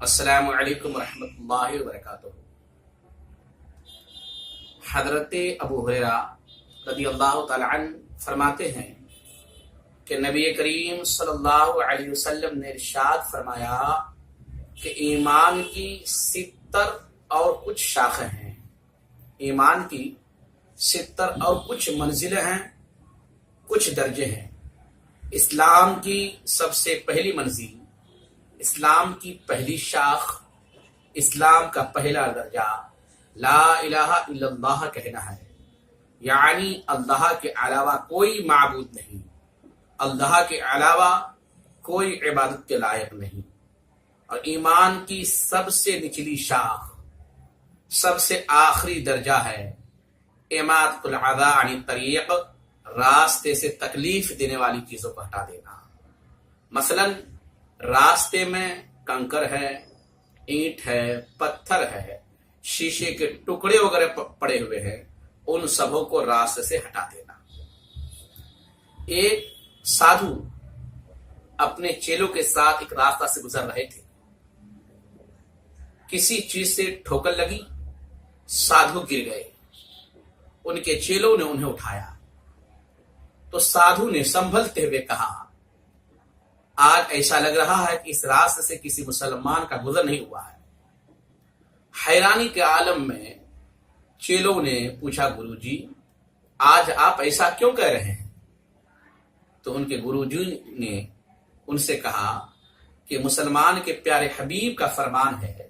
السلام علیکم ورحمۃ اللہ وبرکاتہ۔ حضرت ابو ہریرہ رضی اللہ تعالی عنہ فرماتے ہیں کہ نبی کریم صلی اللہ علیہ وسلم نے ارشاد فرمایا کہ ایمان کی 70 اور کچھ شاخیں ہیں، ایمان کی 70 اور کچھ منزلیں ہیں، کچھ درجے ہیں۔ اسلام کی سب سے پہلی منزل، اسلام کی پہلی شاخ، اسلام کا پہلا درجہ لا الہ الا اللہ کہنا ہے، یعنی اللہ کے علاوہ کوئی معبود نہیں، اللہ کے علاوہ کوئی عبادت کے لائق نہیں۔ اور ایمان کی سب سے نچلی شاخ، سب سے آخری درجہ ہے اماطۃ الاذی عن الطریق، راستے سے تکلیف دینے والی چیزوں کو ہٹا دینا۔ مثلا راستے میں کنکر ہے، اینٹ ہے، پتھر ہے، شیشے کے ٹکڑے وغیرہ پڑے ہوئے ہیں، ان سبوں کو راستے سے ہٹا دینا۔ ایک سادھو اپنے چیلوں کے ساتھ ایک راستہ سے گزر رہے تھے، کسی چیز سے ٹھوکر لگی، سادھو گر گئے، ان کے چیلوں نے انہیں اٹھایا تو سادھو نے سنبھلتے ہوئے کہا، آج ایسا لگ رہا ہے کہ اس راستے سے کسی مسلمان کا گزر نہیں ہوا ہے۔ حیرانی کے عالم میں چیلوں نے پوچھا، گرو جی آج آپ ایسا کیوں کہہ رہے ہیں؟ تو ان کے گرو جی نے ان سے کہا کہ مسلمان کے پیارے حبیب کا فرمان ہے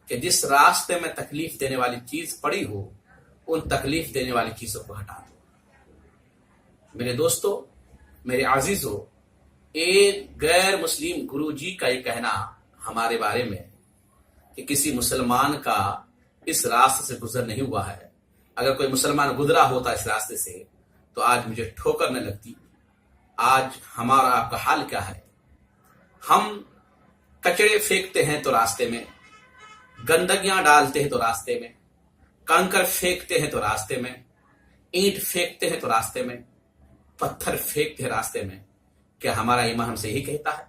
کہ جس راستے میں تکلیف دینے والی چیز پڑی ہو، ان تکلیف دینے والی چیزوں کو ہٹا دو۔ میرے دوستو، میرے عزیزو، ایک غیر مسلم گرو جی کا یہ کہنا ہمارے بارے میں کہ کسی مسلمان کا اس راستے سے گزر نہیں ہوا ہے، اگر کوئی مسلمان گزرا ہوتا اس راستے سے تو آج مجھے ٹھوکر نہ لگتی۔ آج ہمارا آپ کا حال کیا ہے؟ ہم کچڑے پھینکتے ہیں تو راستے میں، گندگیاں ڈالتے ہیں تو راستے میں، کنکر پھینکتے ہیں تو راستے میں، اینٹ پھینکتے ہیں تو راستے میں، پتھر پھینکتے ہیں راستے میں۔ کیا ہمارا ایمان ہم سے یہی کہتا ہے؟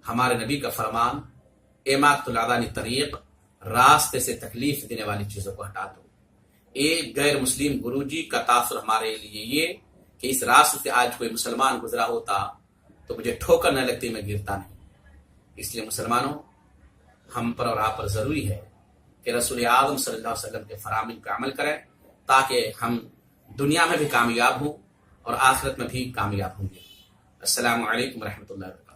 ہمارے نبی کا فرمان اماطۃ الاذی عن الطریق، راستے سے تکلیف دینے والی چیزوں کو ہٹا دو۔ ایک غیر مسلم گرو جی کا تاثر ہمارے لیے یہ کہ اس راستے سے آج کوئی مسلمان گزرا ہوتا تو مجھے ٹھوکر نہ لگتی، میں گرتا نہیں۔ اس لیے مسلمانوں، ہم پر اور آپ پر ضروری ہے کہ رسول اعظم صلی اللہ علیہ وسلم کے فرامین پر عمل کریں تاکہ ہم دنیا میں بھی کامیاب ہوں اور آخرت میں بھی کامیاب ہوں گے۔ السلام علیکم ورحمۃ اللہ وبرکاتہ۔